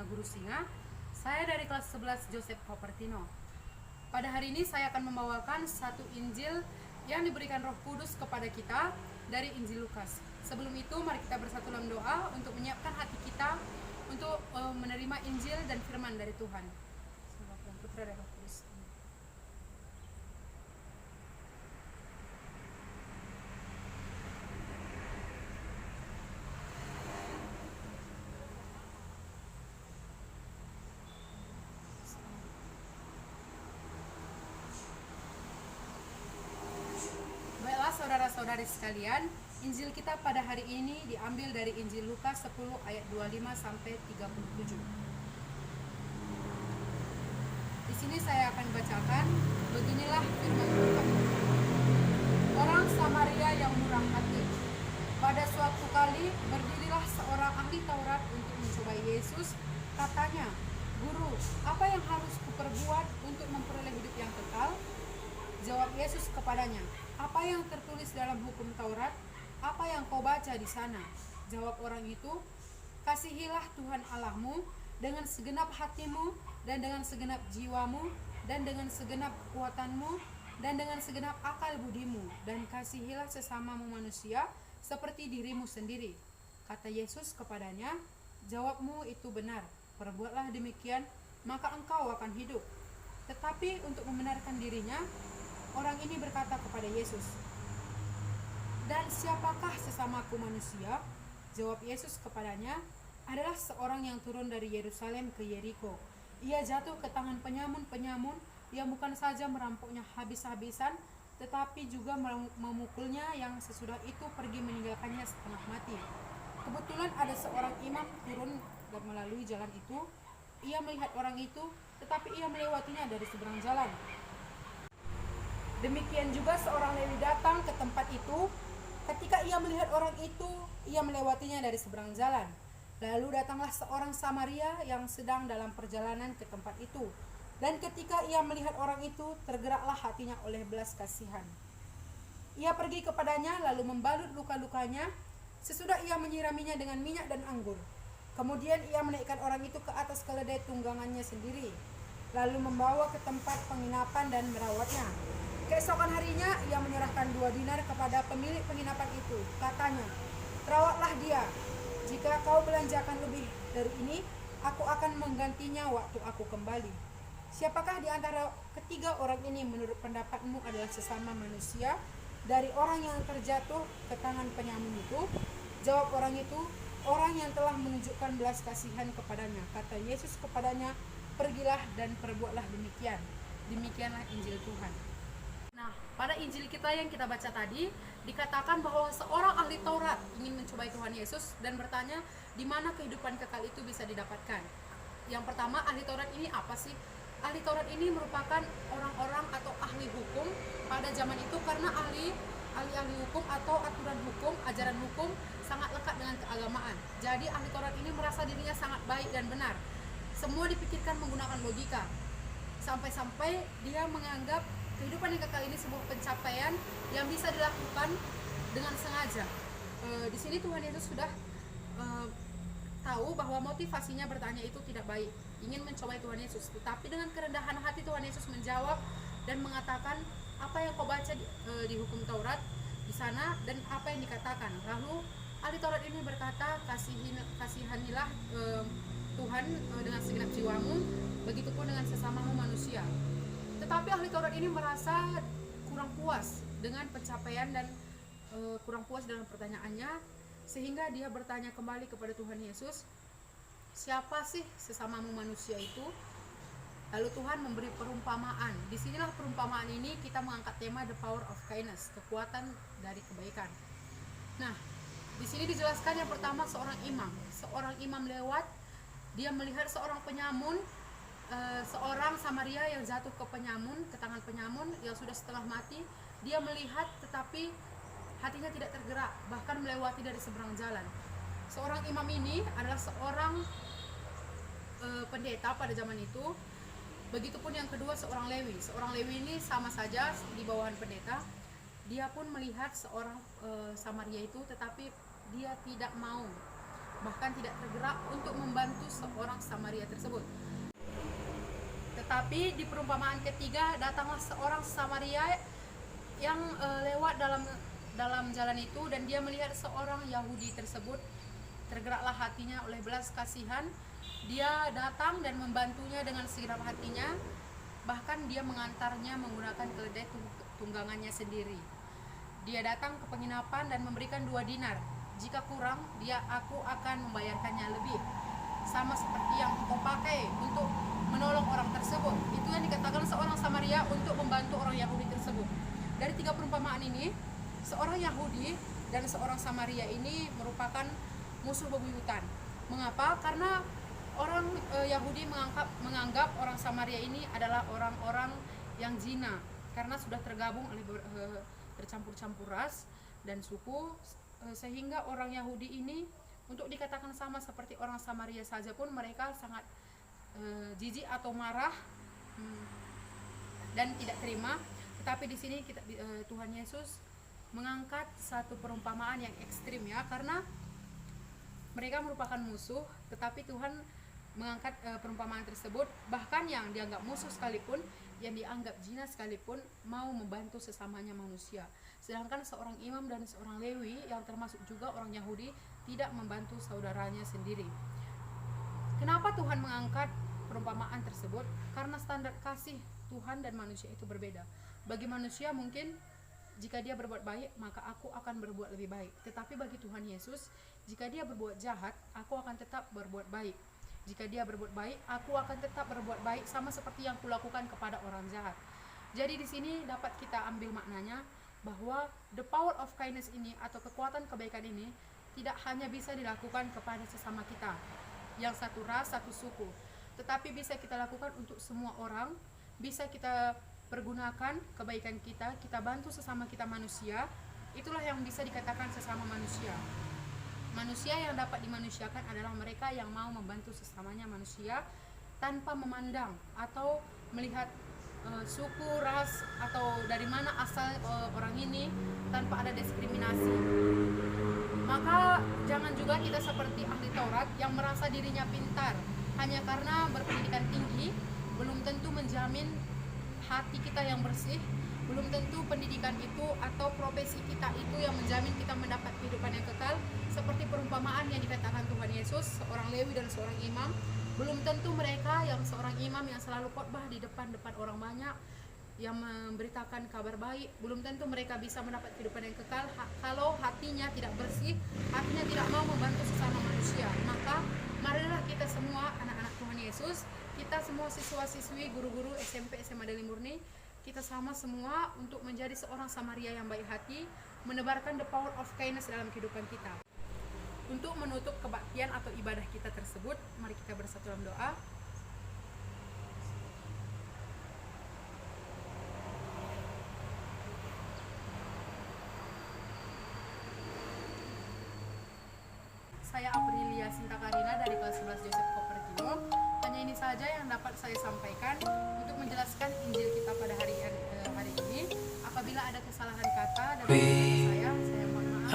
Guru Singa. Saya dari kelas 11 Joseph Kopertino. Pada hari ini saya akan membawakan satu Injil yang diberikan Roh Kudus kepada kita dari Injil Lukas. Sebelum itu mari kita bersatu dalam doa untuk menyiapkan hati kita untuk menerima Injil dan firman dari Tuhan. Bapa, Putra dan Roh Kudus. Baiklah saudara-saudari sekalian, Injil kita pada hari ini diambil dari Injil Lukas 10 ayat 25 sampai 37. Di sini saya akan bacakan, beginilah firman Tuhan. Orang Samaria yang murah hati. Pada suatu kali berdirilah seorang ahli Taurat untuk mencobai Yesus. Katanya, "Guru, apa yang harus kuperbuat untuk memperoleh hidup yang kekal?" Jawab Yesus kepadanya, "Apa yang tertulis dalam hukum Taurat? Apa yang kau baca di sana?" Jawab orang itu, "Kasihilah Tuhan Allahmu dengan segenap hatimu dan dengan segenap jiwamu dan dengan segenap kekuatanmu dan dengan segenap akal budimu, dan kasihilah sesamamu manusia seperti dirimu sendiri." Kata Yesus kepadanya, "Jawabmu itu benar, perbuatlah demikian, maka engkau akan hidup." Tetapi untuk membenarkan dirinya, orang ini berkata kepada Yesus, "Dan siapakah sesamaku manusia?" Jawab Yesus kepadanya, "Adalah seorang yang turun dari Yerusalem ke Yeriko. Ia jatuh ke tangan penyamun-penyamun yang bukan saja merampoknya habis-habisan, tetapi juga memukulnya, yang sesudah itu pergi meninggalkannya setengah mati. Kebetulan ada seorang imam turun dan melalui jalan itu. Ia melihat orang itu, tetapi ia melewatinya dari seberang jalan. Demikian juga seorang Lewi datang ke tempat itu. Ketika ia melihat orang itu, ia melewatinya dari seberang jalan. Lalu datanglah seorang Samaria yang sedang dalam perjalanan ke tempat itu. Dan ketika ia melihat orang itu, tergeraklah hatinya oleh belas kasihan. Ia pergi kepadanya, lalu membalut luka-lukanya. Sesudah ia menyiraminya dengan minyak dan anggur. Kemudian ia menaikkan orang itu ke atas keledai tunggangannya sendiri, lalu membawa ke tempat penginapan dan merawatnya. Keesokan harinya ia menyerahkan 2 dinar kepada pemilik penginapan itu. Katanya, "Rawatlah dia. Jika kau belanjakan lebih dari ini, aku akan menggantinya waktu aku kembali." Siapakah di antara ketiga orang ini menurut pendapatmu adalah sesama manusia dari orang yang terjatuh ke tangan penyamun itu? Jawab orang itu, "Orang yang telah menunjukkan belas kasihan kepadanya." Kata Yesus kepadanya, "Pergilah dan perbuatlah demikian." Demikianlah Injil Tuhan. Nah, pada Injil kita yang kita baca tadi, dikatakan bahwa seorang ahli Taurat ingin mencobai Tuhan Yesus dan bertanya di mana kehidupan kekal itu bisa didapatkan. Yang pertama, ahli Taurat ini apa sih? Ahli Taurat ini merupakan orang-orang atau ahli hukum pada zaman itu, karena ahli hukum atau aturan hukum, ajaran hukum sangat lekat dengan keagamaan. Jadi ahli Taurat ini merasa dirinya sangat baik dan benar. Semua dipikirkan menggunakan logika. Sampai-sampai dia menganggap kehidupan yang kekal ini sebuah pencapaian yang bisa dilakukan dengan sengaja. Di sini Tuhan Yesus sudah tahu bahwa motivasinya bertanya itu tidak baik, ingin mencobai Tuhan Yesus. Tetapi dengan kerendahan hati Tuhan Yesus menjawab dan mengatakan, "Apa yang kau baca di hukum Taurat di sana dan apa yang dikatakan?" Lalu ahli Taurat ini berkata, "Kasihanilah Tuhan dengan segenap jiwamu, begitupun dengan sesamamu manusia." Tetapi ahli Taurat ini merasa kurang puas dengan pencapaian dan kurang puas dengan pertanyaannya, sehingga dia bertanya kembali kepada Tuhan Yesus, "Siapa sih sesamamu manusia itu?" Lalu Tuhan memberi perumpamaan. Disinilah perumpamaan ini kita mengangkat tema the power of kindness, kekuatan dari kebaikan. Nah, di sini dijelaskan yang pertama seorang imam lewat, dia melihat seorang penyamun, seorang Samaria yang jatuh ke tangan penyamun yang sudah setengah mati. Dia melihat tetapi hatinya tidak tergerak, bahkan melewati dari seberang jalan. Seorang imam ini adalah seorang pendeta pada zaman itu. Begitupun yang kedua seorang Lewi. Seorang Lewi ini sama saja di bawahan pendeta. Dia pun melihat seorang Samaria itu, tetapi dia tidak mau bahkan tidak tergerak untuk membantu seorang Samaria tersebut. Tetapi di perumpamaan ketiga, datanglah seorang Samaria yang lewat dalam jalan itu, dan dia melihat seorang Yahudi tersebut. Tergeraklah hatinya oleh belas kasihan. Dia datang dan membantunya dengan segenap hatinya. Bahkan dia mengantarnya menggunakan keledai tunggangannya sendiri. Dia datang ke penginapan dan memberikan 2 dinar. Jika kurang, aku akan membayarkannya lebih, sama seperti yang kau pakai untuk menolong orang tersebut. Itu yang dikatakan seorang Samaria untuk membantu orang Yahudi tersebut. Dari 3 perumpamaan ini, seorang Yahudi dan seorang Samaria ini merupakan musuh bebuyutan. Mengapa? Karena orang Yahudi menganggap orang Samaria ini adalah orang-orang yang zina, karena sudah tergabung oleh bercampur-campur ras dan suku, sehingga orang Yahudi ini untuk dikatakan sama seperti orang Samaria saja pun mereka sangat jijik atau marah dan tidak terima. Tetapi di sini Tuhan Yesus mengangkat satu perumpamaan yang ekstrim, ya, karena mereka merupakan musuh, tetapi Tuhan mengangkat perumpamaan tersebut. Bahkan yang dianggap musuh sekalipun, yang dianggap zina sekalipun, mau membantu sesamanya manusia. Sedangkan seorang imam dan seorang Lewi yang termasuk juga orang Yahudi tidak membantu saudaranya sendiri. Kenapa Tuhan mengangkat perumpamaan tersebut? Karena standar kasih Tuhan dan manusia itu berbeda. Bagi manusia mungkin jika dia berbuat baik, maka aku akan berbuat lebih baik. Tetapi bagi Tuhan Yesus, jika dia berbuat jahat, aku akan tetap berbuat baik. Jika dia berbuat baik, aku akan tetap berbuat baik, sama seperti yang kulakukan kepada orang jahat. Jadi di sini dapat kita ambil maknanya bahwa the power of kindness ini atau kekuatan kebaikan ini tidak hanya bisa dilakukan kepada sesama kita yang satu ras, satu suku, tetapi bisa kita lakukan untuk semua orang. Bisa kita pergunakan kebaikan kita bantu sesama kita manusia. Itulah yang bisa dikatakan sesama manusia. Manusia yang dapat dimanusiakan adalah mereka yang mau membantu sesamanya manusia tanpa memandang atau melihat suku, ras, atau dari mana asal orang ini, tanpa ada diskriminasi. Maka jangan juga kita seperti ahli Taurat yang merasa dirinya pintar hanya karena berpendidikan tinggi. Belum tentu menjamin hati kita yang bersih. Belum tentu pendidikan itu atau profesi kita itu yang menjamin kita mendapat kehidupan yang kekal. Seperti perumpamaan yang dikatakan Tuhan Yesus, seorang Lewi dan seorang imam. Belum tentu mereka yang seorang imam yang selalu khotbah di depan orang banyak, yang memberitakan kabar baik, belum tentu mereka bisa mendapat kehidupan yang kekal kalau hatinya tidak bersih, hatinya tidak mau membantu sesama manusia. Maka marilah kita semua anak-anak Tuhan Yesus, kita semua siswa-siswi, guru-guru SMP, SMA Deli Murni, kita sama semua untuk menjadi seorang Samaria yang baik hati, menebarkan the power of kindness dalam kehidupan kita. Untuk menutup kebaktian atau ibadah kita tersebut, mari kita bersatu dalam doa. Saya Aprilia Sinta Karina dari kelas 11 Joseph Kopertino. Hanya ini saja yang dapat saya sampaikan untuk menjelaskan Injil kita pada hari ini. Apabila ada kesalahan kata dari saya mohon maaf.